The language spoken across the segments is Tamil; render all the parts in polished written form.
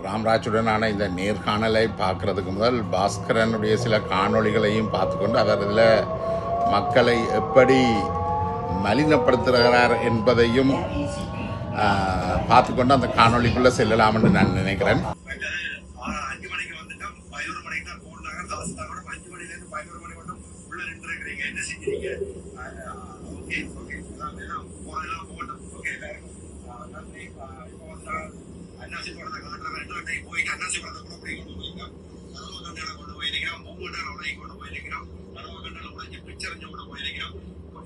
ராம்ராஜுடனான இந்த நேர்காணலை பார்க்குறதுக்கு முதல் பாஸ்கரனுடைய சில காணொளிகளையும் பார்த்துக்கொண்டு அவர் இதில் மக்களை எப்படி மலினப்படுத்துகிறார் என்பதையும் பார்த்துக்கொண்டு அந்த காணொளிக்குள்ளே செல்லலாம் என்று நான் நினைக்கிறேன்.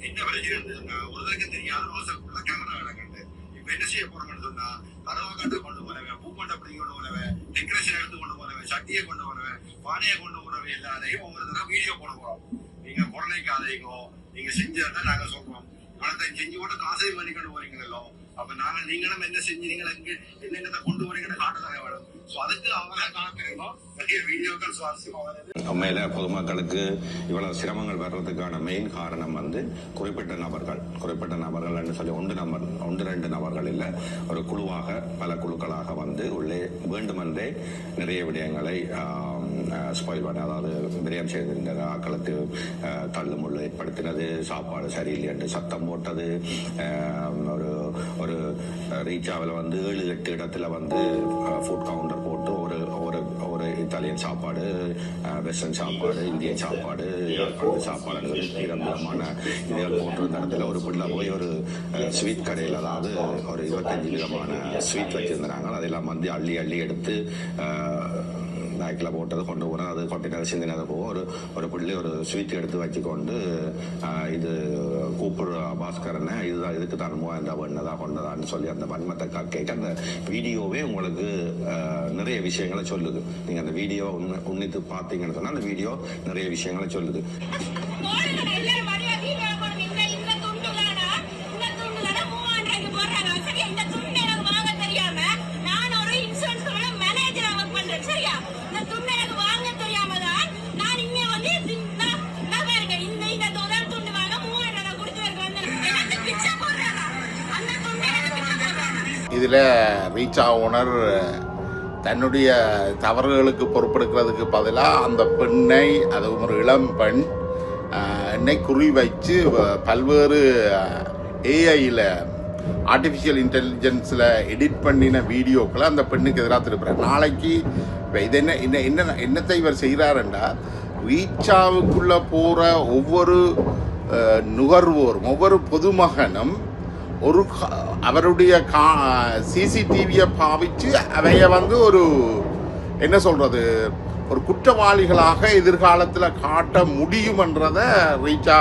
என்ன ஒருவருக்கு தெரியாத வாசலுக்குள்ள கேமரா கிடக்குது. இப்ப என்ன செய்ய போறோம்னு சொன்னா கரவாக்கட்டை கொண்டு போனவன், பூக்கொண்டை பிடி கொண்டு போனவன், டெக்கரேஷன் எடுத்து கொண்டு போனவன், சட்டியை கொண்டு போனவன், பானையை கொண்டு போனவன் எல்லாரையும் ஒவ்வொரு தடவை வீடியோ போட போறோம். நீங்க புறணைக்காதீங்கோ, நீங்க செஞ்சதான் நாங்க சொல்றோம். பணத்தை செஞ்சு கூட காசையும் பண்ணி கொண்டு போறீங்களோ, அப்ப நாங்க நீங்களும் என்ன செஞ்சீங்களா, இங்க என்னென்ன கொண்டு போறீங்கன்னு காட்டுதாங்க வேணும். அதுக்கு அவங்க காணப்பெறணும் நிறைய வீடியோக்கள் சுவாரஸ்யமாக. உண்மையில பொதுமக்களுக்கு இவ்வளவு சிரமங்கள் வர்றதுக்கான மெயின் காரணம் குறிப்பிட்ட நபர்கள் சொல்லி ஒன்று ரெண்டு நபர்கள் இல்லை, ஒரு குழுவாக பல குழுக்களாக உள்ளே வேண்டுமென்றே நிறைய விடயங்களை ஸ்பாயில் பண்ண, அதாவது விரயம் செய்திருந்தது, ஆக்களுக்கு தள்ளுமுள்ளு ஏற்படுத்தினது, சாப்பாடு சரியில்லை என்று சத்தம் போட்டது, ஒரு ஒரு ரீச்சாவில் 7-8 இடத்துல ஃபுட் கவுண்டர் போட்டு ஒரு இத்தாலியன் சாப்பாடு, வெஸ்டர்ன் சாப்பாடு, இந்தியன் சாப்பாடு, சாப்பாடு நிரந்தரமான இதுகள் போட்டிருந்த இடத்துல ஒரு பிள்ளை போய் ஒரு ஸ்வீட் கடையில், அதாவது ஒரு 25 விதமான ஸ்வீட் வச்சிருந்தாங்க. அதெல்லாம் அள்ளி அள்ளி எடுத்து பேக்கில் போட்டது கொண்டு போனால் அது கொட்டினது சிந்தினது போகும். ஒரு பிள்ளை ஒரு ஸ்வீட் எடுத்து வச்சுக்கொண்டு இது கூப்பிடுற பாஸ்கரனை இதுதான் இதுக்கு தான் 3000 பண்ணதா கொண்டதான்னு சொல்லி அந்த வன்மத்தை கேட்க அந்த வீடியோவே உங்களுக்கு நிறைய விஷயங்களை சொல்லுது. நீங்கள் அந்த வீடியோ உன்னித்து பார்த்தீங்கன்னு சொன்னால் அந்த வீடியோ நிறைய விஷயங்களை சொல்லுது. இதில் ரீச்சா ஓனர் தன்னுடைய தவறுகளுக்கு பொறுப்பெடுக்கிறதுக்கு பதிலாக அந்த பெண்ணை, அது ஒரு இளம் பெண், என்னை குறி வச்சு பல்வேறு ஏஐயில் ஆர்டிஃபிஷியல் இன்டெலிஜென்ஸில் எடிட் பண்ணின வீடியோக்களை அந்த பெண்ணுக்கு எதிராக திருப்புறார். நாளைக்கு இப்போ இது என்னத்தை இவர் செய்கிறாருண்டா, ரீச்சாவுக்குள்ளே போகிற ஒவ்வொரு நுகர்வோரும், ஒவ்வொரு பொதுமகனும் அவருடைய சிசிடிவியை பாவிச்சு அவைய ஒரு என்ன சொல்றது, ஒரு குற்றவாளிகளாக எதிர்காலத்தில் காட்ட முடியும்ன்றதை ரீச்சா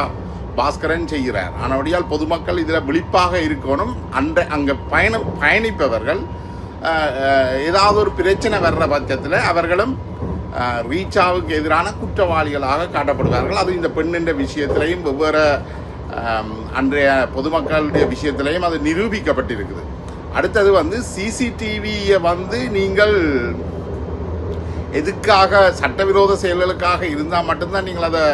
பாஸ்கரன் செய்கிறார். ஆனபடியால் பொதுமக்கள் இதில் விழிப்பாக இருக்கணும். அங்கே பயணிப்பவர்கள் ஏதாவது ஒரு பிரச்சனை வர்ற பட்சத்தில் அவர்களும் ரீச்சாவுக்கு எதிரான குற்றவாளிகளாக காட்டப்படுவார்கள். அது இந்த பெண்ணின்ற விஷயத்திலையும் வெவ்வேறு அன்றைய பொதுமக்களுடைய விஷயத்திலையும் அது நிரூபிக்கப்பட்டிருக்குது. அடுத்தது சிசிடிவியை நீங்கள் எதுக்காக சட்டவிரோத செயல்களுக்காக இருந்தால் மட்டும்தான் நீங்கள் அதை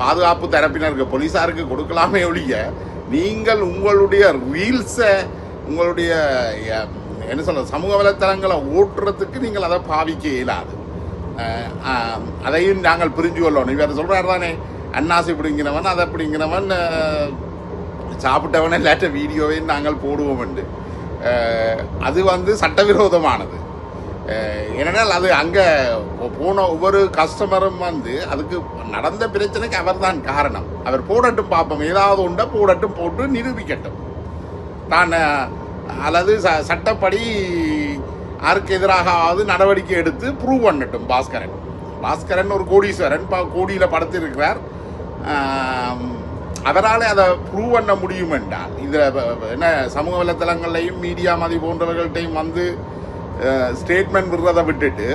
பாதுகாப்பு தரப்பினருக்கு, போலீஸாருக்கு கொடுக்கலாமே ஒழிய, நீங்கள் உங்களுடைய ரீல்ஸை, உங்களுடைய என்ன சொல்ற சமூக வலைத்தளங்களை ஓட்டுறதுக்கு நீங்கள் அதை பாவிக்க இயலாது. அதையும் நாங்கள் புரிஞ்சு கொள்ளணும். இவர் சொல்கிறார் தானே, அன்னாசி பிடிங்கிறவன் அதை பிடிங்கிறவன் சாப்பிட்டவன இல்லாட்ட வீடியோவை நாங்கள் போடுவோம் என்று. அது சட்டவிரோதமானது. ஏனென்றால் அது அங்கே போன ஒவ்வொரு கஸ்டமரும் அதுக்கு நடந்த பிரச்சனைக்கு அவர் தான் காரணம். அவர் போடட்டும், பார்ப்போம், ஏதாவது உண்டா போடட்டும், போட்டு நிரூபிக்கட்டும் தான், அல்லது சட்டப்படி யாருக்கு எதிராக நடவடிக்கை எடுத்து ப்ரூவ் பண்ணட்டும். பாஸ்கரன் ஒரு கோடீஸ்வரன், கோடியில் படுத்திருக்கிறார். அவரால் அதை ப்ரூவ் பண்ண முடியும் என்றால், இதில் என்ன சமூக வலைத்தளங்கள்லையும் மீடியா மதி போன்றவர்கள்ட்டையும் ஸ்டேட்மெண்ட் விடுறதை விட்டுட்டு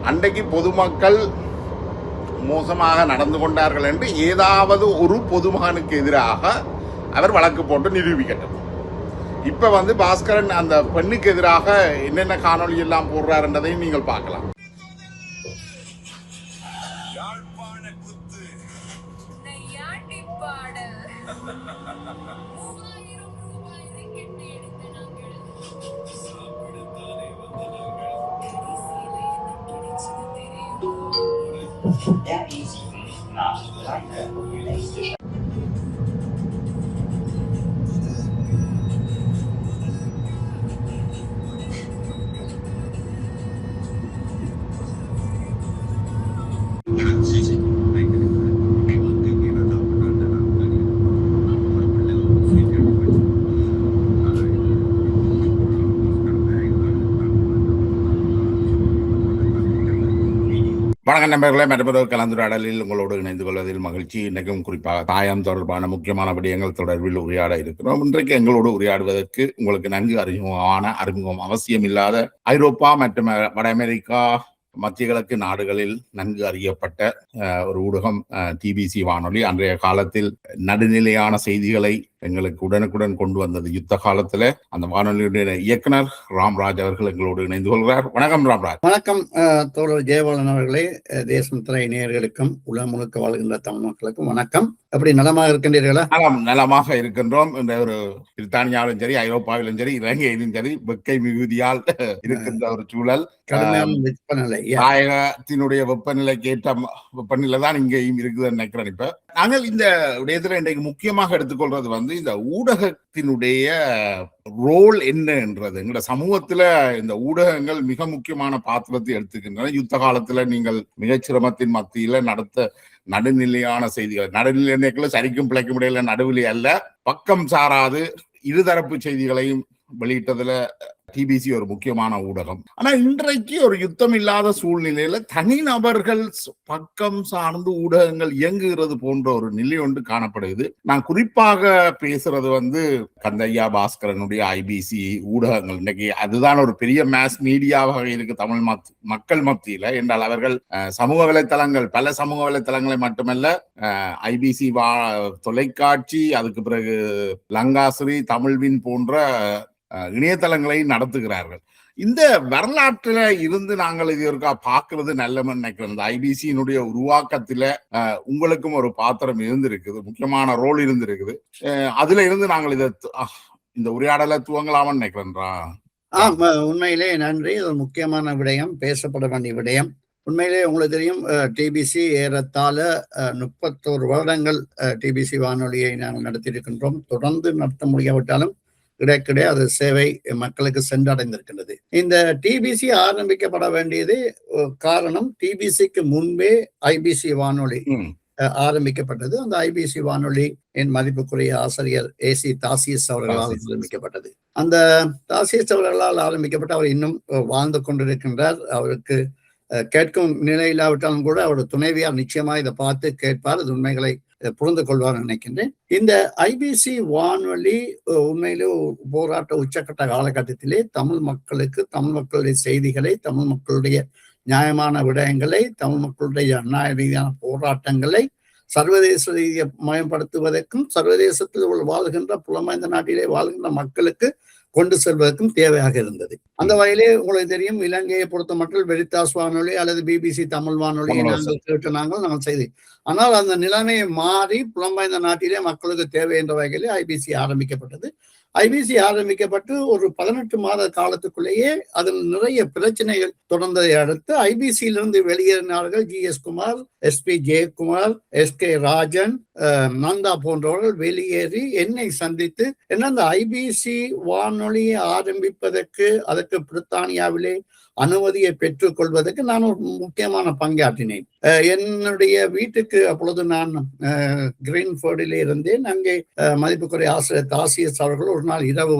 அன்றைக்கு பொதுமக்கள் மோசமாக நடந்து கொண்டார்கள் என்று ஏதாவது ஒரு பொதுமகனுக்கு எதிராக அவர் வழக்கு போட்டு நிரூபிக்கட்டும். இப்போ பாஸ்கரன் அந்த பெண்ணுக்கு எதிராக என்னென்ன காணொலி எல்லாம் போடுறாருன்றதையும் நீங்கள் பார்க்கலாம். RB7 nach Reine nächste வணக்கம் நண்பர்களே, மற்றொரு கலந்துரையாடலில் உங்களோடு இணைந்து கொள்வதில் மகிழ்ச்சி. இன்றைக்கும் குறிப்பாக தாயம் தொடர்பான முக்கியமான விடயங்கள் தொடர்பில் உரையாட இருக்கிறோம். இன்றைக்கு எங்களோடு உரையாடுவதற்கு உங்களுக்கு நன்கு அறிமுகம் அவசியம் இல்லாத ஐரோப்பா மற்றும் வட அமெரிக்கா மத்திய கிழக்கு நாடுகளில் நன்கு அறியப்பட்ட ஒரு ஊடகம் டிபிசி வானொலி. அன்றைய காலத்தில் நடுநிலையான செய்திகளை எங்களுக்கு உடனுக்குடன் கொண்டு வந்தது. யுத்த காலத்துல அந்த வானொலியுடைய இயக்குனர் ராம்ராஜ் அவர்கள் எங்களோடு இணைந்து கொள்கிறார். வணக்கம் ராம்ராஜ். வணக்கம் தோழர் ஜெயபாலன் அவர்களே. தேசம் திரை நேயர்களுக்கும் உலகம் முழுக்க வாழ்கின்ற தமிழ் மக்களுக்கும் வணக்கம். அப்படி நலமாக இருக்கின்றீர்களா? நலமாக இருக்கின்றோம். இந்த ஒரு பிரித்தானியாவிலும் சரி, ஐரோப்பாவிலும் சரி, இலங்கையிலும் சரி, வெக்கை மிகுதியால் இருக்கின்ற ஒரு சூழல். கடுமையான வெப்பநிலை, தாயகத்தினுடைய வெப்பநிலைக்கு ஏற்ற வெப்பநிலை தான் இங்கேயும் இருக்குதுன்னு நினைக்கிறேன். இப்ப நாங்கள் இந்த விடயத்துல இன்றைக்கு முக்கியமாக எடுத்துக்கொள்றது இந்த ஊடகத்தினுடைய ரோல் என்னன்றது. எங்களோட சமூகத்துல இந்த ஊடகங்கள் மிக முக்கியமான பாத்திரத்தை எடுத்துக்கின்றன. யுத்த காலத்துல நீங்கள் மிகச்சிரமத்தின் மத்தியில நடத்த நடுநிலையான செய்திகள், நடுநிலை சரிக்கும் பிழைக்க முடியல, நடுவிலே அல்ல, பக்கம் சாராது இருதரப்பு செய்திகளையும் வெளியிட்டதுல டிபிசி ஒரு முக்கியமான ஊடகம். ஆனா இன்றைக்கு ஒரு யுத்தம் இல்லாத சூழ்நிலையில தனிநபர்கள் பக்கம் சார்ந்து ஊடகங்கள் இயங்குகிறது போன்ற ஒரு நிலை ஒன்று காணப்படுகிறது. நான் குறிப்பாக பேசுறது கந்தையா பாஸ்கரனுடைய ஐபிசி ஊடகங்கள். இன்னைக்கு அதுதான் ஒரு பெரிய மாஸ் மீடியாவாக இருக்கு தமிழ் மக்கள் மத்தியில. என்றால் அவர்கள் சமூக வலைத்தளங்கள், பல சமூக வலைத்தளங்களை மட்டுமல்ல, ஐபிசி தொலைக்காட்சி, அதுக்கு பிறகு லங்காசிரி, தமிழ்வின் போன்ற இணையதளங்களை நடத்துகிறார்கள். இந்த வரலாற்றுல இருந்து நாங்கள் இது இருக்கா பாக்குறது நல்லன்னு நினைக்கிறோம். இந்த ஐபிசியினுடைய உருவாக்கத்துல உங்களுக்கும் ஒரு பாத்திரம் இருந்திருக்குது, முக்கியமான ரோல் இருந்திருக்குது. அதுல இருந்து நாங்கள் இந்த உரையாடலை துவங்கலாம்னு நினைக்கிறேன். உண்மையிலே நன்றி. இது ஒரு முக்கியமான விடயம், பேசப்பட வேண்டிய விடயம். உண்மையிலே உங்களுக்கு தெரியும், டிபிசி ஏறத்தாழ 31 வருடங்கள் டிபிசி வானொலியை நாங்கள் நடத்தியிருக்கின்றோம். தொடர்ந்து நடத்த முடியாவிட்டாலும் கிடைக்கிட அது சேவை மக்களுக்கு சென்றடைந்திருக்கின்றது. இந்த டிபிசி ஆரம்பிக்கப்பட வேண்டியது காரணம், டிபிசிக்கு முன்பே ஐபிசி வானொலி ஆரம்பிக்கப்பட்டது. அந்த ஐபிசி வானொலி என் மதிப்புக்குரிய ஆசிரியர் ஏசி தாசிஸ் அவர்களால் ஆரம்பிக்கப்பட்டது. அந்த தாசிஸ் அவர்களால் ஆரம்பிக்கப்பட்டு அவர் இன்னும் வாழ்ந்து கொண்டிருக்கின்றார். அவருக்கு கேட்கும் நிலை இல்லாவிட்டாலும் கூட அவருடைய துணைவியார் நிச்சயமா இதை பார்த்து கேட்பார், அது உண்மைகளை புரிந்து கொள்வார் நினைக்கின்றேன். இந்த ஐபிசி வானொலி உண்மையிலே போராட்ட உச்சக்கட்ட காலகட்டத்திலே தமிழ் மக்களுக்கு, தமிழ் மக்களுடைய செய்திகளை, தமிழ் மக்களுடைய நியாயமான விடயங்களை, தமிழ் மக்களுடைய ஜனநாயக ரீதியான போராட்டங்களை சர்வதேச ரீதியை மயப்படுத்துவதற்கும், சர்வதேசத்தில் வாழ்கின்ற புலமைந்த நாட்டிலே வாழ்கின்ற மக்களுக்கு கொண்டு செல்வதற்கும் தேவையாக இருந்தது. அந்த வகையிலே உங்களுக்கு தெரியும், இலங்கையை பொறுத்த மட்டும் வெரிதாஸ் வானொலி அல்லது பிபிசி தமிழ் வானொலியை நாங்கள் கேட்டு நாங்கள் செய்தி. ஆனால் அந்த நிலைமையை மாறி புலம்பெயர்ந்த நாட்டிலே மக்களுக்கு தேவை என்ற வகையிலே ஐபிசி ஆரம்பிக்கப்பட்டது. ஐபிசி ஆரம்பிக்கப்பட்டு ஒரு 18 மாத காலத்துக்குள்ளேயே அதில் நிறைய பிரச்சனைகள் தொடர்ந்ததை அடுத்து ஐபிசியிலிருந்து வெளியேறினார்கள் GS Kumar, SP Jayakumar, SK Rajan, Nanda போன்றவர்கள் வெளியேறி என்னை சந்தித்து அந்த ஐபிசி வானொலியை ஆரம்பிப்பதற்கு, அதற்கு பிரித்தானியாவிலே அனுமதியை பெற்றுக் கொள்வதற்கு நான் ஒரு முக்கியமான பங்காற்றினேன். என்னுடைய வீட்டுக்கு அப்பொழுது நான் கிரீன்ஃபோர்டிலே இருந்தேன். அங்கே மதிப்புக்குரிய ஆசிரியர் தாசியஸ் அவர்கள் ஒரு நாள் இரவு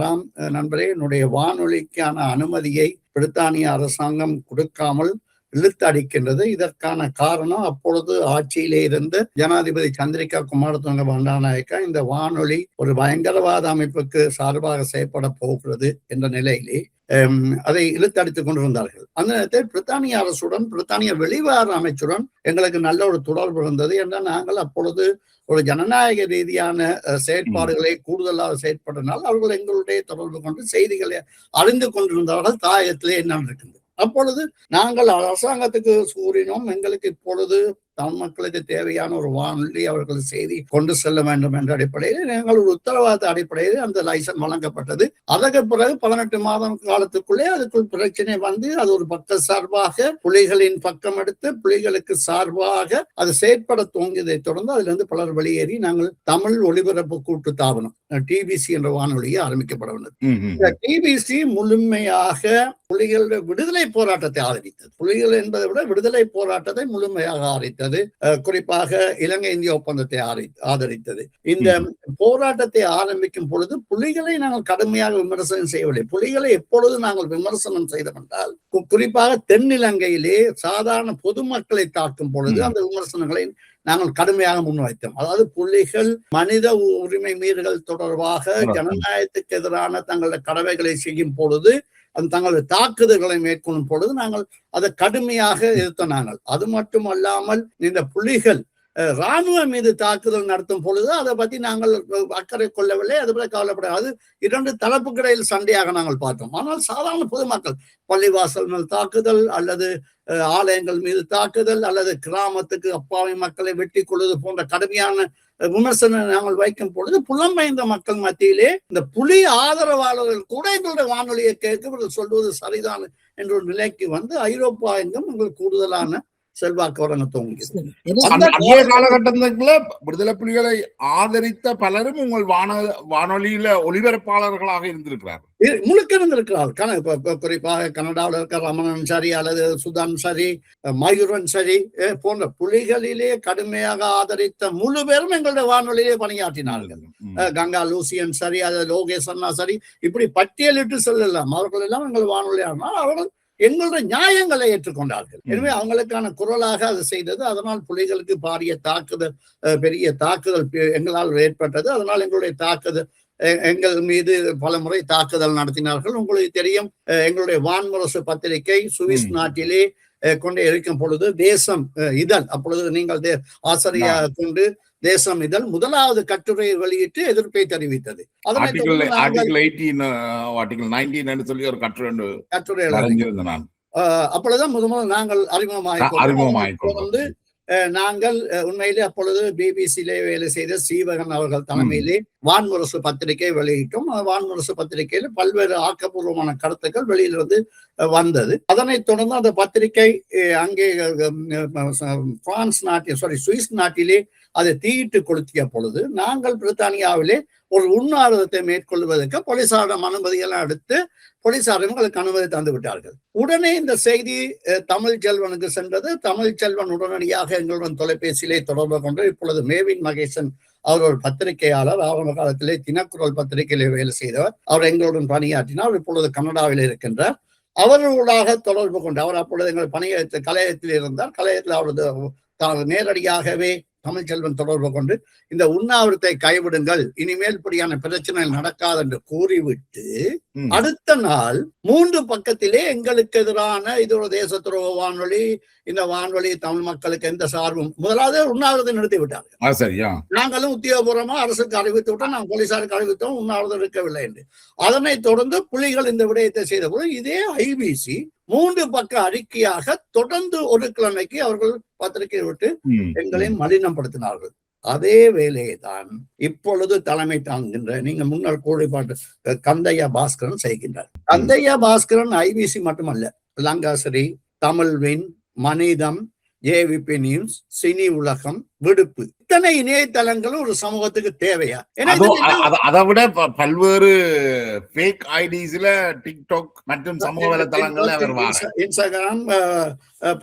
ராம் நண்பரே, என்னுடைய வானொலிக்கான அனுமதியை பிரித்தானிய அரசாங்கம் கொடுக்காமல் இழுத்து அடிக்கின்றது. இதற்கான காரணம், அப்பொழுது ஆட்சியிலே இருந்த ஜனாதிபதி சந்திரிகா குமாரதுங்க பண்டாரநாயக்கா இந்த வானொலி ஒரு பயங்கரவாத அமைப்புக்கு சார்பாக செயற்பட போகிறது என்ற நிலையிலே அதை இழுத்தடித்துக் கொண்டிருந்தார்கள். அந்த நேரத்தில் பிரித்தானிய அரசுடன், பிரித்தானிய வெளிவார அமைச்சுடன் எங்களுக்கு நல்ல ஒரு தொடர்பு இருந்தது. என்றால் நாங்கள் அப்பொழுது ஒரு ஜனநாயக ரீதியான செயற்பாடுகளை கூடுதலாக செயற்பட்டனால் அவர்கள் எங்களுடைய தொடர்பு கொண்டு செய்திகளை அறிந்து கொண்டிருந்தார்கள் தாயகத்திலே என்ன இருக்கின்றது. அப்பொழுது நாங்கள் அரசாங்கத்துக்கு கூறினோம், எங்களுக்கு இப்பொழுது தமிழ் மக்களுக்கு தேவையான ஒரு வானொலி அவர்கள் செய்தி கொண்டு செல்ல வேண்டும் என்ற அடிப்படையில் எங்கள் ஒரு உத்தரவாத அடிப்படையில் அந்த லைசன்ஸ் வழங்கப்பட்டது. அதற்கு பிறகு 18 மாதம் காலத்துக்குள்ளே அதுக்குள் பிரச்சனை வந்து அது ஒரு பக்க சார்பாக புலிகளின் பக்கம் எடுத்து புலிகளுக்கு சார்பாக அது செயற்பட துவங்கியதை தொடர்ந்து அதிலிருந்து பலர் வெளியேறி நாங்கள் தமிழ் ஒலிபரப்பு கூட்டு தாபனம் டிபிசி என்ற வானொலியை ஆரம்பிக்கப்பட வந்தது. இந்த டிபிசி முழுமையாக புலிகளுடைய விடுதலை போராட்டத்தை ஆதரித்தது. புலிகள் என்பதை விட விடுதலை போராட்டத்தை முழுமையாக ஆதரித்தது. குறிப்பாக இலங்கை இந்திய ஒப்பந்தத்தை ஆதரித்தது. இந்த போராட்டத்தை ஆரம்பிக்கும் பொழுது புலிகளை நாங்கள் கடுமையாக விமர்சனம் செய்யவில்லை. புலிகளை எப்பொழுது நாங்கள் விமர்சனம் செய்தோம் என்றால் குறிப்பாக தென்னிலங்கையிலே சாதாரண பொதுமக்களை தாக்கும் பொழுது அந்த விமர்சனங்களை நாங்கள் கடுமையாக முன்வைத்தோம். அதாவது புலிகள் மனித உரிமை மீறல்கள் தொடர்பாக ஜனநாயகத்துக்கு எதிரான தங்களுடைய கடமைகளை செய்யும் பொழுது தங்களுடைய தாக்குதல்களை மேற்கொள்ளும் பொழுது நாங்கள் அதை கடுமையாக எதிர்த்தோம். நாங்கள் அது மட்டுமல்லாமல் இந்த புலிகள் ராணுவம் மீது தாக்குதல் நடத்தும் பொழுது அதை பத்தி நாங்கள் அக்கறை கொள்ளவில்லை, அது பற்றி கவலைப்பட. அது 2 தரப்புக்கிடையில் சண்டையாக நாங்கள் பார்த்தோம். ஆனால் சாதாரண பொதுமக்கள் பள்ளிவாசல் மேல் தாக்குதல் அல்லது ஆலயங்கள் மீது தாக்குதல் அல்லது கிராமத்துக்கு அப்பாவி மக்களை வெட்டி கொள்வது போன்ற கடுமையான விமர்சனம் நாங்கள் வைக்கும் பொழுது புலம்பெயர்ந்த மக்கள் மத்தியிலே இந்த புலி ஆதரவாளர்கள் கூட எங்களுடைய வானொலியை கேட்க சொல்வது சரிதான் என்ற ஒரு நிலைக்கு வந்து ஐரோப்பா எங்கும் எங்களுக்கு கூடுதலான செல்வாக்கு வழங்க தோன்றுகிறது. அதே காலகட்டத்துக்குள்ள விடுதலை புலிகளை ஆதரித்த பலரும் உங்கள் வானொலியில ஒலிபரப்பாளர்களாக இருந்திருக்கிறார்கள், முழுக்க இருந்திருக்கிறார்கள். குறிப்பாக கனடாவில் இருக்கிற ரமணன் சரி அல்லது சுதான் சரி மயூரன் சரி போன்ற புலிகளிலே கடுமையாக ஆதரித்த முழு பேரும் எங்களுடைய வானொலியிலே பணியாற்றினார்கள். கங்கா லூசியன் சரி அல்லது லோகேஷ் அண்ணா சரி இப்படி பட்டியலிட்டு செல்லலாம். அவர்கள் எல்லாம் எங்கள் வானொலியானால் அவர்கள் எங்களுடைய நியாயங்களை ஏற்றுக்கொண்டார்கள். எனவே அவங்களுக்கான குரலாக அது செய்தது. அதனால் புலிகளுக்கு பெரிய தாக்குதல் எங்களால் ஏற்பட்டது. அதனால் எங்களுடைய தாக்குதல் எங்கள் மீது பல முறை தாக்குதல் நடத்தினார்கள். உங்களுக்கு தெரியும், எங்களுடைய வான்முரசு பத்திரிகை சுவிஸ் நாட்டிலே கொண்டு இருக்கும் பொழுது தேசம் இதழ், அப்பொழுது நீங்கள் ஆசிரியாக கொண்டு தேசம் இதழ் முதலாவது கட்டுரையை வெளியிட்டு எதிர்ப்பை தெரிவித்தது. அப்பொழுதுதான் முதல் நாங்கள் அறிமுகமாக நாங்கள் உண்மையிலே அப்பொழுது பிபிசியிலே வேலை செய்த சீவகன் அவர்கள் தலைமையிலே வான்முரசு பத்திரிகை வெளியிட்டோம். வான்முரசு பத்திரிகையில் பல்வேறு ஆக்கப்பூர்வமான கருத்துக்கள் வெளியிலிருந்து வந்தது. அதனைத் தொடர்ந்து அந்த பத்திரிகை அங்கே சுவிஸ் நாட்டிலே அதை தீயிட்டு கொளுத்திய பொழுது நாங்கள் பிரித்தானியாவிலே ஒரு உண்ணாவிரதத்தை மேற்கொள்வதற்கு போலீசாரிடம் அனுமதியெல்லாம் எடுத்து போலீசார் எங்களுக்கு அனுமதி தந்து விட்டார்கள். உடனே இந்த செய்தி தமிழ் செல்வனுக்கு சென்றது. தமிழ் செல்வன் உடனடியாக எங்களுடன் தொலைபேசியிலே தொடர்பு கொண்டு இப்பொழுது மேவின் மகேசன் அவர் ஒரு பத்திரிகையாளர், ஆரம்ப காலத்திலே தினக்குரல் பத்திரிகையிலே வேலை செய்தவர், அவர் எங்களுடன் பணியாற்றினார். இப்பொழுது கனடாவில் இருக்கின்றார். அவர்களாக தொடர்பு கொண்டு அவர் அப்பொழுது எங்கள் பணியத்தில் கலையத்தில் இருந்தார். கலையத்தில் அவரது நேரடியாகவே தமிழ்ச்செல்வன் தொடர்பு கொண்டு இந்த உண்ணாவிரத்தை கைவிடுங்கள், இனிமேல் இப்படியான பிரச்சனை நடக்காது என்று கூறிவிட்டு அடுத்த நாள் 3 பக்கத்திலே எங்களுக்கு எதிரான இது ஒரு தேச துரோக வானொலி, இந்த வானொலி தமிழ் மக்களுக்கு எந்த சார்பும், முதலாவது உண்ணாவிரத்தை நிறுத்தி விட்டார்கள். நாங்களும் உத்தியோகபூர்வமா அரசுக்கு அறிவித்து விட்டோம், நாங்கள் போலீசாருக்கு அறிவித்தோம் உண்ணாவிரதம் இருக்கவில்லை என்று. அதனை தொடர்ந்து புலிகள் இந்த விடயத்தை செய்த போது இதே ஐபிசி 3 பக்க அறிக்கையாக தொடர்ந்து ஒரு கிழமைக்கு அவர்கள் பத்திரிகை விட்டு எங்களையும் மலினப்படுத்தினார்கள். அதே வேலையை தான் இப்பொழுது தலைமை தாங்குகின்ற நீங்க முன்னர் கூறிப்பாட்டு கந்தையா பாஸ்கரன் செய்கின்றார். கந்தையா பாஸ்கரன் ஐபிசி மட்டுமல்ல, லங்காசரி, தமிழ்வின், மனிதம், ஜேவிபி நியூஸ், சினி உலகம், விடுப்பு, இத்தனை இணையதளங்களும் ஒரு சமூகத்துக்கு தேவையா? அதை விட பல்வேறு ஃபேக் ஐடிஸ்ல டிக்டாக் மற்றும் சமூக வலைதளங்கள்ல இன்ஸ்டாகிராம்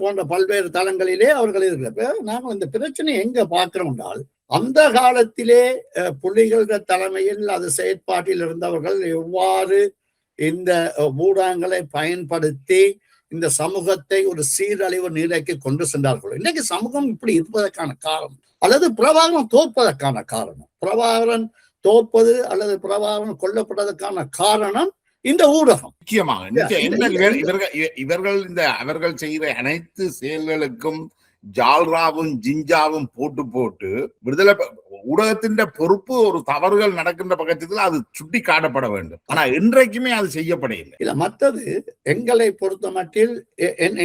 போன்ற பல்வேறு தளங்களிலே அவர்கள் இருக்கிற நாங்கள் இந்த பிரச்சனை எங்க பார்க்கிறோம் என்றால், அந்த காலத்திலே புலிகள தலைமையில் அது செயற்பாட்டில் இருந்தவர்கள் எவ்வாறு இந்த ஊடகங்களை பயன்படுத்தி இந்த சமூகத்தை ஒரு சீரழிவு நிலைக்கு கொண்டு சென்றார்கள். இன்னைக்கு சமூகம் இப்படி இருப்பதற்கான காரணம் அல்லது பிரபாகரன் தோற்பதற்கான காரணம், பிரபாகரன் தோற்பது அல்லது பிரபாகரன் கொல்லப்பட்டதற்கான காரணம் இந்த ஊடகம். முக்கியமாக இவர்கள் செய்கிற அனைத்து செயல்களுக்கும் ஜால்ராவும் ஜிஞ்சாவும் போட்டு விடுதலை ஊடகத்தின் பொறுப்பு ஒரு தவறுகள் நடக்கின்ற பட்சத்தில் அது சுட்டி காட்டப்பட வேண்டும். ஆனா இன்றைக்குமே அது செய்யப்படவில்லை. இல்ல மற்றது எங்களை பொறுத்த மட்டில்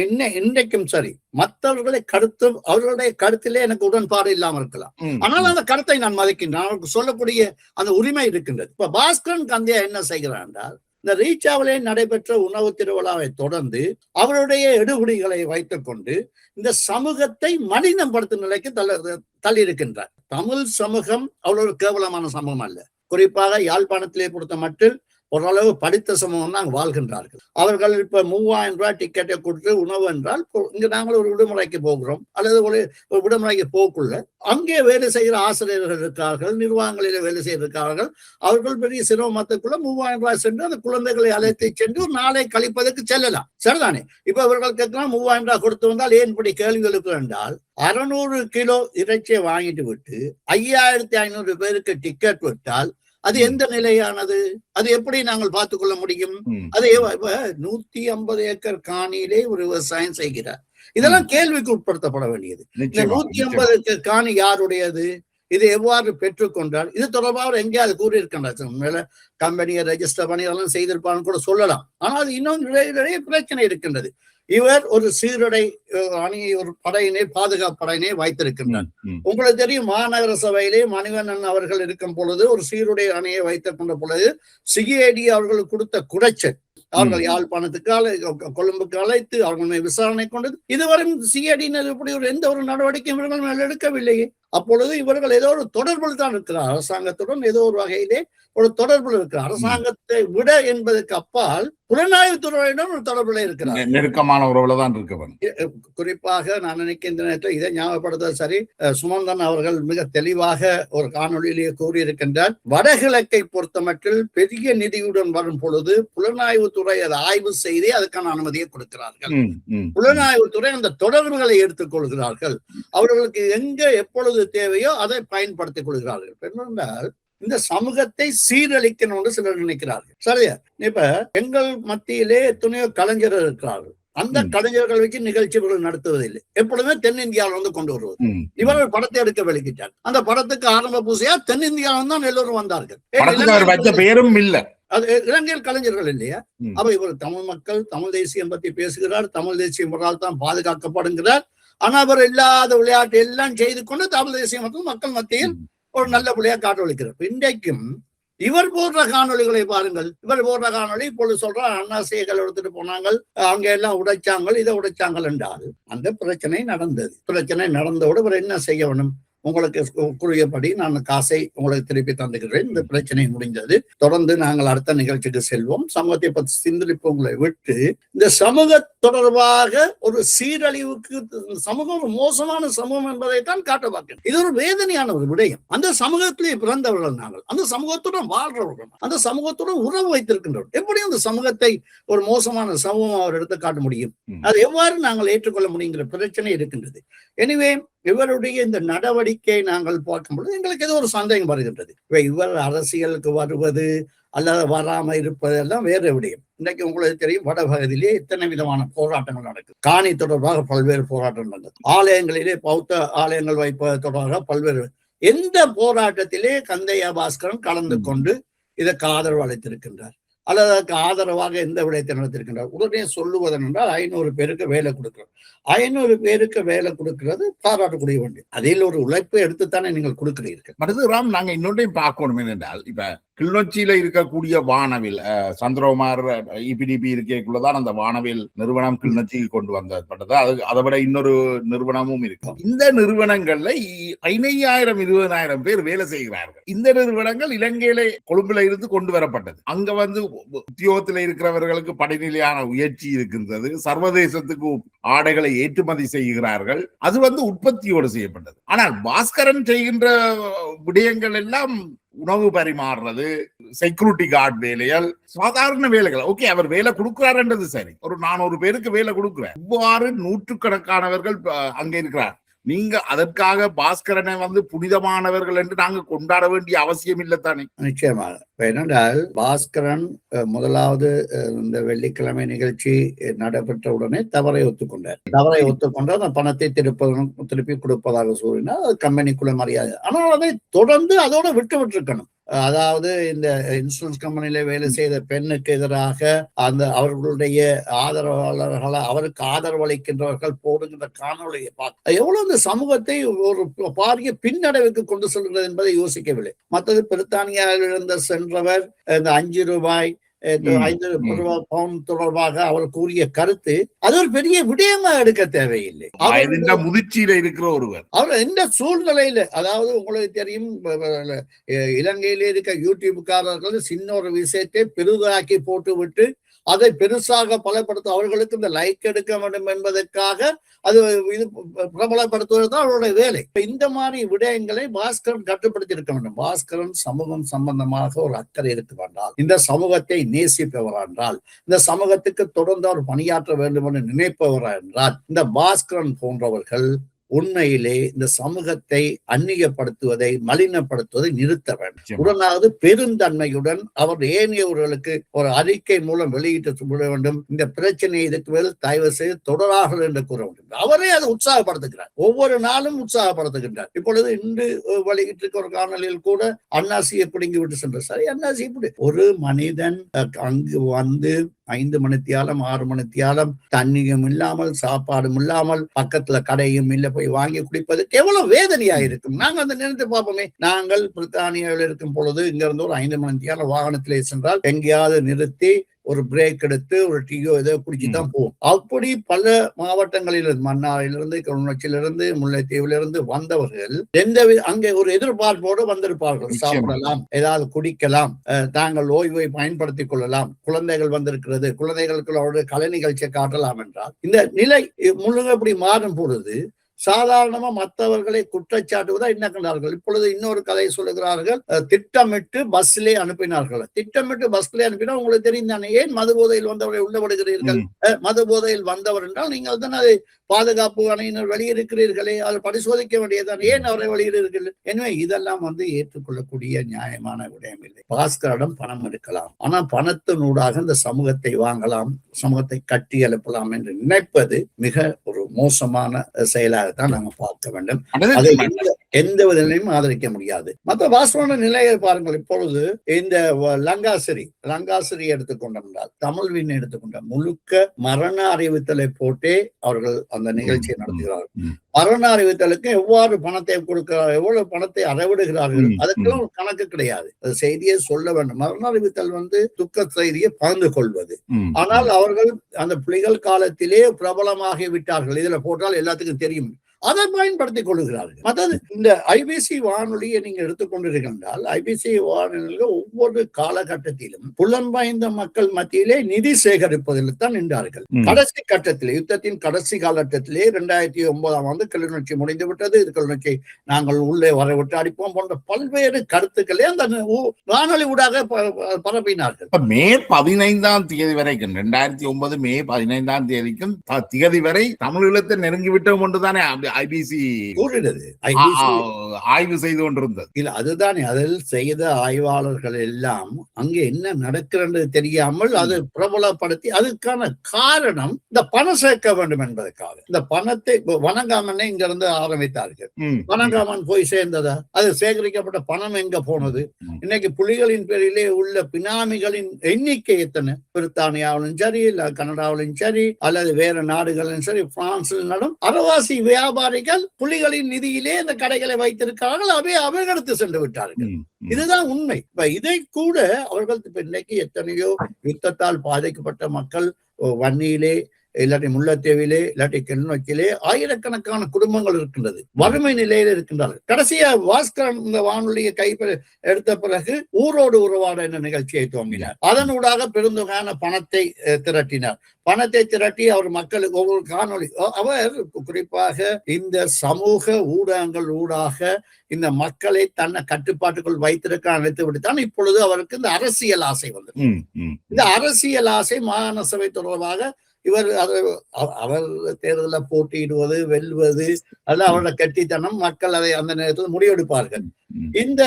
என்ன இன்றைக்கும் சரி, மற்றவர்களை கருத்து அவர்களுடைய கருத்திலே எனக்கு உடன்பாடு இல்லாமல் இருக்கலாம். ஆனால் அந்த கருத்தை நான் மதிக்கின்றேன். அவருக்கு சொல்லக்கூடிய அந்த உரிமை இருக்கின்றது. இப்ப பாஸ்கரன் கந்தையா என்ன செய்கிறார் என்றால், இந்த ரீச்சாவிலே நடைபெற்ற உணவு திருவிழாவை தொடர்ந்து அவருடைய எடுபடிகளை வைத்துக் கொண்டு இந்த சமூகத்தை மனிதப்படுத்தும் நிலைக்கு தள்ளியிருக்கின்றார். தமிழ் சமூகம் அவ்வளவு கேவலமான சமூகம் அல்ல. குறிப்பாக யாழ்ப்பாணத்திலே பொறுத்த மட்டில் ஓரளவு படித்த சமூகம் தான் வாழ்கின்றார்கள். அவர்கள் இப்ப 3000 ரூபாய் டிக்கெட்டை கொடுத்து உணவு என்றால், இங்க நாங்கள் ஒரு விடுமுறைக்கு போகிறோம் அல்லது ஒரு விடுமுறைக்கு போக்குள்ள அங்கே வேலை செய்கிற ஆசிரியர்கள் இருக்கிறார்கள், நிர்வாகங்களில வேலை செய்திருக்கிறார்கள். அவர்கள் பெரிய சிரமத்துக்குள்ள 3000 ரூபாய் சென்று அந்த குழந்தைகளை அழைத்து சென்று ஒரு நாளை கழிப்பதற்கு செல்லலாம். சரிதானே? இப்ப அவர்கள் கேட்கலாம் 3000 ரூபாய் கொடுத்து வந்தால் ஏன் இப்படி கேள்விகளுக்கு என்றால், 600 கிலோ இறைச்சியை வாங்கிட்டு விட்டு 5500 பேருக்கு டிக்கெட் விட்டால் அது எந்த நிலையானது? அது எப்படி நாங்கள் பார்த்துக் கொள்ள முடியும்? அது 150 ஏக்கர் காணியிலே ஒரு விவசாயம் செய்கிறார். இதெல்லாம் கேள்விக்கு உட்படுத்தப்பட வேண்டியது. இந்த 150 ஏக்கர் காணி யாருடையது? இது எவ்வாறு பெற்றுக்கொண்டால்? இது தொடர்பாக எங்கேயாவது கூறியிருக்கின்றார். மேல கம்பெனியை ரெஜிஸ்டர் பண்ணி அதெல்லாம் செய்திருப்பான்னு கூட சொல்லலாம். ஆனால் இன்னும் நிறைய பிரச்சனை இருக்கின்றது. இவர் ஒரு சீருடை அணியை, ஒரு படையினை, பாதுகாப்பு படையினை வைத்திருக்கின்றார். உங்களுக்கு தெரியும், மாநகர சபையிலே மணிவண்ணன் அவர்கள் இருக்கும் பொழுது ஒரு சீருடை அணியை வைத்துக் கொண்ட பொழுது சிஐடி அவர்களுக்கு கொடுத்த குடைச்சல், அவர்கள் யாழ்ப்பாணத்துக்கு கொழும்புக்கு அழைத்து அவர்கள் விசாரணை கொண்டது. இதுவரை சிஐடியினர் இப்படி எந்த ஒரு நடவடிக்கையும் இவர்கள் மேல் எடுக்கவில்லையே. அப்பொழுது இவர்கள் ஏதோ ஒரு தொடர்பில் தான் இருக்கிறார். அரசாங்கத்துடன் ஏதோ ஒரு வகையிலே ஒரு தொடர்பில் இருக்கிறார். அரசாங்கத்தை விட என்பதற்கு அப்பால் புலனாய்வுத்துறையிடம் ஒரு தொடர்பில் இருக்கிறார். நெருக்கமான உறவுல தான் இருக்கவன். குறிப்பாக நான் நினைக்கின்ற இதை ஞாபகப்படுத்த சரி, சுமந்தன் அவர்கள் மிக தெளிவாக ஒரு காணொலியிலேயே கூறியிருக்கின்றார். வடகிழக்கை பொறுத்தமட்டில் பெரிய நிதியுடன் வரும் பொழுது புலனாய்வுத்துறை அதை ஆய்வு செய்து அதுக்கான அனுமதியை கொடுக்கிறார்கள். புலனாய்வுத்துறை அந்த தொடர்புகளை எடுத்துக் கொள்கிறார்கள். அவர்களுக்கு எங்க எப்பொழுது தேவையோ அதை பயன்படுத்திக் கொள்கிறார்கள். என்னென்றால், இந்த சமூகத்தை சீரழிக்கணும் என்று சிலர் நினைக்கிறார்கள். சரியா? இப்ப எங்கள் மத்தியிலே எத்தனையோ கலைஞர்கள் இருக்கிறார்கள். அந்த கலைஞர்கள் வச்சு நிகழ்ச்சிகள் நடத்துவதில்லை. எப்பொழுதுமே தென்னிந்தியாவில் வந்து கொண்டு வருவது. இவர்கள் படத்தை எடுக்க வெளிக்கிட்டார். அந்த படத்துக்கு ஆரம்ப பூசையா தென்னிந்தியாவில் தான் எல்லோரும் வந்தார்கள். பேரும் இல்ல, அது இலங்கையில் கலைஞர்கள் இல்லையா? அப்ப இவர் தமிழ் மக்கள், தமிழ் தேசியம் பற்றி பேசுகிறார். தமிழ் தேசியம் இவரால் தான் பாதுகாக்கப்படுகிறார். ஆனா அவர் இல்லாத விளையாட்டு எல்லாம் செய்து கொண்டு தமிழ் தேசியம் மக்கள் மத்தியில் ஒரு நல்ல பிள்ளையா காட்டொழிக்கிறார். இன்றைக்கும் இவர் போடுற காணொலிகளை பாருங்கள். இவர் போடுற காணொலி இப்பொழுது சொல்றார், அண்ணாசிகள் எடுத்துட்டு போனாங்க, அங்க எல்லாம் உடைச்சாங்க, இதை உடைச்சாங்கள் என்றால் அந்த பிரச்சனை நடந்தது. பிரச்சனை நடந்தோடு இவர் என்ன செய்ய வேணும்? உங்களுக்கு கூறியபடி நான் காசை உங்களுக்கு திருப்பி தந்துகிறேன். இந்த பிரச்சனை முடிந்தது. தொடர்ந்து நாங்கள் அடுத்த நிகழ்ச்சிக்கு செல்வோம். சமூகத்தை பற்றி சிந்திப்பவங்களை விட்டு இந்த சமூக தொடர்பாக ஒரு சீரழிவுக்கு, சமூகம் ஒரு மோசமான சமூகம் என்பதைத்தான் காட்ட பார்க்கிறேன். இது ஒரு வேதனையான ஒரு விடயம். அந்த சமூகத்திலே பிறந்தவர்கள் நாங்கள், அந்த சமூகத்துடன் வாழ்றவர்கள், அந்த சமூகத்துடன் உறவு வைத்திருக்கின்றவர்கள். எப்படி அந்த சமூகத்தை ஒரு மோசமான சமூகம் அவர் எடுத்து காட்ட முடியும்? அது எவ்வாறு நாங்கள் ஏற்றுக்கொள்ள முடியுங்கிற பிரச்சனை இருக்கின்றது. எனவே இவருடைய இந்த நடவடிக்கை நாங்கள் பார்க்கும்பொழுது எங்களுக்கு ஏதோ ஒரு சந்தேகம் வருகின்றது. இவர் அரசியலுக்கு வருவது அல்லது வராம இருப்பது எல்லாம் வேற விடயம். இன்னைக்கு உங்களுக்கு தெரியும், வடபகுதியிலே இத்தனை விதமான போராட்டங்கள் நடக்குது. காணி தொடர்பாக பல்வேறு போராட்டங்கள் நடந்தது. ஆலயங்களிலே பௌத்த ஆலயங்கள் வைப்பது தொடர்பாக பல்வேறு, எந்த போராட்டத்திலே கந்தையா பாஸ்கரன் கலந்து கொண்டு இதற்கு ஆதரவு அளித்திருக்கின்றார் அல்லது அதற்கு ஆதரவாக எந்த விடயத்தை நடத்திருக்கின்றார்? உடனே சொல்லுவதன் என்றால் 500 பேருக்கு வேலை கொடுக்கிறோம். 500 பேருக்கு வேலை கொடுக்கிறது பாராட்டக்கூடிய வேண்டி. அதில் ஒரு உழைப்பை எடுத்துத்தானே நீங்கள் கொடுக்கிறீர்கள். அடுத்து ராம், நாங்க இன்னொன்றையும் பார்க்கணும். என்னென்றால், இப்ப கிளிநொச்சியில இருக்கக்கூடிய வானவில் சந்திரகுமார் இபிடிபி இருக்கக்குள்ளதான் அந்த வானவில் நிறுவனம் கிளிநொச்சிக்கு கொண்டு வந்தப்பட்டது. அதை விட இன்னொரு நிறுவனமும் இருக்கு. இந்த நிறுவனங்கள்ல 5000-20,000 பேர் வேலை செய்கிறார்கள். இந்த நிறுவனங்கள் இலங்கையில கொழும்புல இருந்து கொண்டு வரப்பட்டது. அங்க வந்து உத்தியோகத்தில் இருக்கிறவர்களுக்கு படிநிலையான உயர்ச்சி இருக்கின்றது. சர்வதேசத்துக்கு ஆடைகளை ஏற்றுமதி செய்கிறார்கள். அது வந்து உற்பத்தியோடு செய்யப்பட்டது. ஆனால் பாஸ்கரன் செய்கின்ற விடயங்கள் எல்லாம் உணவு பரிமாறுறது, செக்யூரிட்டி கார்டு வேலைகள், சாதாரண வேலைகள். ஓகே, அவர் வேலை கொடுக்கிறார்ன்றது சரி. ஒரு 400 பேருக்கு வேலை கொடுக்கிறார். இவ்வாறு நூற்றுக்கணக்கானவர்கள் அங்க இருக்கிறார். நீங்க அதற்காக பாஸ்கரனை வந்து புனிதமானவர்கள் என்று நாங்க கொண்டாட வேண்டிய அவசியம் இல்லைத்தானே? நிச்சயமாக. என்னென்றால் பாஸ்கரன் முதலாவது இந்த வெள்ளிக்கிழமை நிகழ்ச்சி நடைபெற்ற உடனே தவறை ஒத்துக்கொண்டார். தவறை ஒத்துக்கொண்டு அந்த பணத்தை திருப்பி கொடுப்பதாக கூறினார். அது கம்பெனிக்குள்ள மரியாதை. ஆனால் அதை தொடர்ந்து அதோட விட்டுருக்கணும். அதாவது இந்த இன்சூரன்ஸ் கம்பெனியில வேலை செய்த பெண்ணுக்கு எதிராக அந்த அவர்களுடைய ஆதரவாளர்களை அவருக்கு ஆதரவு அளிக்கின்றவர்கள் போடுகின்ற காணொலியை பார்த்து எவ்வளவு இந்த சமூகத்தை ஒரு பாரிய பின்னடைவுக்கு கொண்டு செல்கிறது என்பதை யோசிக்கவில்லை. மற்றது பிரித்தானியாவிலிருந்து சென்றவர் இந்த 5 ரூபாய் 5 பவுண்ட் தொடர்பாக அவர் கூறிய கருத்து அது ஒரு பெரிய விடயமா எடுக்க தேவையில்லை. முதிர்ச்சியில இருக்கிற ஒருவர் அவர் எந்த சூழ்நிலையில, அதாவது உங்களுக்கு தெரியும் இலங்கையிலே இருக்க யூடியூப்காரர்கள் சின்ன ஒரு விஷயத்தை பெரிதாக்கி போட்டு விட்டு அதை பெருசாக பலப்படுத்த அவர்களுக்கு இந்த லைக் எடுக்க வேண்டும் என்பதற்காக அது இது பிரபலப்படுத்துவதுதான் அவருடைய வேலை. இந்த மாதிரி விடயங்களை பாஸ்கரன் கட்டுப்படுத்தி இருக்க வேண்டும். பாஸ்கரன் சமூகம் சம்பந்தமாக ஒரு அக்கறை இருக்க வேண்டாம், இந்த சமூகத்தை நேசிப்பவர் என்றால், இந்த சமூகத்துக்கு தொடர்ந்து அவர் பணியாற்ற வேண்டும் என்று நினைப்பவர் என்றால், இந்த பாஸ்கரன் போன்றவர்கள் உண்மையிலே இந்த சமூகத்தை அந்நியப்படுத்துவதை மலினப்படுத்துவதை நிறுத்த வேண்டும். உடனாவது பெருந்தன்மையுடன் அவர் ஏனையவர்களுக்கு ஒரு அறிக்கை மூலம் வெளியிட்டு விட வேண்டும். இந்த பிரச்சனையை இதுக்கு மேல் தயவு செய்து தொடராக என்று கூற வேண்டும். அவரே அதை உற்சாகப்படுத்துகிறார், ஒவ்வொரு நாளும் உற்சாகப்படுத்துகின்றார். இப்பொழுது இன்று வெளியிட்டு ஒரு காணொலியில் கூட அன்னாசியை பிடுங்கி விட்டு சென்றார். சரி, அன்னாசி இப்படி ஒரு மனிதன் அங்கு வந்து 5 மணித்தியாலம் 6 மணித்தியாலம் தண்ணியும் இல்லாமல் சாப்பாடும் இல்லாமல் பக்கத்துல கடையும் இல்ல போய் வாங்கி குடிப்பதற்கு எவ்வளவு வேதனையா இருக்கும். நாங்க அந்த நினைத்து பார்ப்போமே. நாங்கள் பிரித்தானியாவில் இருக்கும் பொழுது இங்க இருந்து ஒரு 5 மணித்தியாலம் வாகனத்திலே சென்றால் எங்கேயாவது நிறுத்தி ஒரு பிரேக் எடுத்து ஒரு டீயோ ஏதோ குடிச்சுதான் போவோம். அப்படி பல மாவட்டங்களிலிருந்து, மன்னாரிலிருந்து, கிளிநொச்சியிலிருந்து, முல்லைத்தீவிலிருந்து வந்தவர்கள் அங்கே ஒரு எதிர்பார்ப்போடு வந்திருப்பார்கள். சாப்பிடலாம், ஏதாவது குடிக்கலாம், தாங்கள் ஓய்வை பயன்படுத்திக் கொள்ளலாம், குழந்தைகள் வந்திருக்கிறது, குழந்தைகளுக்கு அவருடைய கலை நிகழ்ச்சியை காட்டலாம் என்றால் இந்த நிலை முழுங்கப்படி மாறும் பொழுது சாதாரணமா மற்றவர்களை குற்றச்சாட்டுவதா என்ன கண்டார்கள். இப்பொழுது இன்னொரு கதை சொல்லுகிறார்கள், திட்டமிட்டு பஸ்ஸிலே அனுப்பினார்கள். திட்டமிட்டு பஸ்ஸிலே அனுப்பினா உங்களுக்கு தெரியும் தானே, ஏன் மது போதையில் வந்தவரை உள்ள விடுகிறீர்கள்? மது போதையில் வந்தவர் என்றால் நீங்கள் தான் அதை பாதுகாப்பு அணையினர் வெளியிருக்கிறீர்களே, அதை பரிசோதிக்க வேண்டியதான், ஏன் அவரை வெளியிடுகிறீர்கள்? எனவே இதெல்லாம் ஏற்றுக்கொள்ளக்கூடிய நியாயமான விடயம் இல்லை. பாஸ்கரிடம் பணம் இருக்கலாம், ஆனா பணத்தினூடாக இந்த சமூகத்தை வாங்கலாம், சமூகத்தை கட்டி எழுப்பலாம் என்று நினைப்பது மிக ஒரு மோசமான செயலாகத்தான் நாங்கள் பார்க்க வேண்டும். அதை எந்த விதத்திலையும் ஆதரிக்க முடியாது. மற்ற வாஸ்தவமான நிலையை பாருங்கள். இப்பொழுது இந்த லங்காசிரி எடுத்துக்கொண்டால், தமிழ்வின் எடுத்துக்கொண்ட முழுக்க மரண அறிவித்தலை போட்டே அவர்கள் அந்த நிகழ்ச்சியை நடத்துகிறார்கள். மரண அறிவித்தலுக்கு எவ்வாறு பணத்தை கொடுக்கிறார்கள், எவ்வளவு பணத்தை அறவிடுகிறார்கள், அதுக்கெல்லாம் கணக்கு கிடையாது. அது செய்தியை சொல்ல வேண்டும். மரண அறிவித்தல் துக்க செய்தியை பகிர்ந்து கொள்வது. ஆனால் அவர்கள் அந்த புலிகள் காலத்திலே பிரபலமாகி விட்டார்கள். இதுல போட்டால் எல்லாத்துக்கும் தெரியும், அதை பயன்படுத்திக் கொள்கிறார்கள். மற்றது இந்த ஐபிசி வானொலியை நீங்க எடுத்துக்கொண்டிருக்கின்றால், ஐபிசி வானொலியில் ஒவ்வொரு காலகட்டத்திலும் புலம்பெயர்ந்த மக்கள் மத்தியிலே நிதி சேகரிப்பதில் தான் நின்றார்கள். கடைசி கட்டத்திலே, யுத்தத்தின் கடைசி காலகட்டத்திலே 2009ஆம் ஆண்டு கிளிநொச்சி முடிந்து விட்டது, கிளிநொச்சி நாங்கள் உள்ளே வரவிட்டு அடிப்போம் போன்ற பல்வேறு கருத்துக்களை அந்த வானொலி ஊடாக பரப்பினார்கள். மே 15ஆம் தேதி வரைக்கும், 2009 மே 15ஆம் தேதிக்கும் தேதி வரை தமிழீழத்தை நெருங்கிவிட்டோம் ஒன்றுதானே ஐபிசி கூறினது, ஆய்வு செய்து கொண்டிருந்தது. இல்ல, அதுதானே, அதில் செய்த ஆய்வாளர்கள் எல்லாம் அங்கே என்ன நடக்கிறது தெரியாமல் அது பிரபலப்படுத்தி, அதுக்கான காரணம் இந்த பணம் சேர்க்க வேண்டும் என்பதற்காக. இந்த பணத்தை வணங்காமனே இங்க இருந்து ஆரம்பித்தார்கள். வணங்காமன் போய் சேர்ந்ததா? அது சேகரிக்கப்பட்ட பணம் எங்க போனது? இன்னைக்கு புலிகளின் பேரிலே உள்ள பினாமிகளின் எண்ணிக்கை எத்தனை? பிரித்தானியாவிலும் சரி, இல்ல கனடாவிலும் சரி, அல்லது வேற நாடுகளிலும் சரி, பிரான்சில் நடும் அரவாசி வியாபாரிகள் புலிகளின் நிதியிலே இந்த கடைகளை வைத்திருக்கிறார்கள். அவைகளுக்கு சென்று விட்டார்கள். இதுதான் உண்மை. இப்ப இதை கூட அவர்கள் இன்னைக்கு எத்தனையோ யுத்தத்தால் பாதிக்கப்பட்ட மக்கள் வன்னியிலே, இல்லாட்டி முல்லைத்தீவிலே, இல்லாட்டி கிளிநொச்சியிலே ஆயிரக்கணக்கான குடும்பங்கள் இருக்கின்றது, வறுமை நிலையில இருக்கின்றார்கள். கடைசியா பாஸ்கரன் இந்த வானொலியை எடுத்த பிறகு ஊரோடு உறவாட என்ற நிகழ்ச்சியை துவங்கினார். அதனூடாக பெருந்தொகையான பணத்தை திரட்டினார். பணத்தை திரட்டி அவர் மக்களுக்கு ஒவ்வொரு காணொலி, அவர் குறிப்பாக இந்த சமூக ஊடகங்கள் ஊடாக இந்த மக்களை தன்னை கட்டுப்பாட்டுக்குள் வைத்திருக்க நினைத்து விட்டுத்தான் இப்பொழுது அவருக்கு இந்த அரசியல் ஆசை வந்தது. இந்த அரசியல் ஆசை மாகாண சபை தொடர்பாக இவர் அவர் தேர்தலில் போட்டியிடுவது வெல்வது அல்ல அவரோட கெட்டித்தனம், மக்கள் அதை அந்த நேரத்தில் முடிவெடுப்பார்கள். இந்த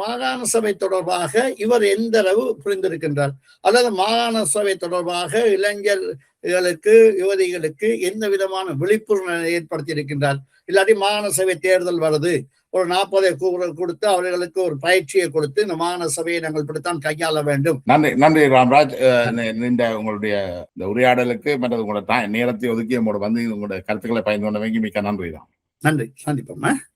மாகாண சபை தொடர்பாக இவர் எந்த அளவு புரிந்திருக்கின்றார், அல்லது மாகாண சபை தொடர்பாக இளைஞர்களுக்கு யுவதிகளுக்கு எந்த விதமான விழிப்புணர்வு ஏற்படுத்தி இருக்கின்றார்? இல்லாட்டி மாகாண சபை தேர்தல் வருது, ஒரு 40 கொடுத்து அவர்களுக்கு ஒரு பயிற்சியை கொடுத்து இந்த மாகாண சபையை நாங்கள் இப்படித்தான் கையாள வேண்டும். நன்றி ராம்ராஜ். இந்த உங்களுடைய இந்த உரையாடலுக்கு மற்றது உங்களோட நேரத்தை ஒதுக்கி உங்களோட வந்து உங்களுடைய கருத்துக்களை பயந்து கொண்டவங்க மிக்க நன்றி தான். நன்றி, சந்திப்போம்.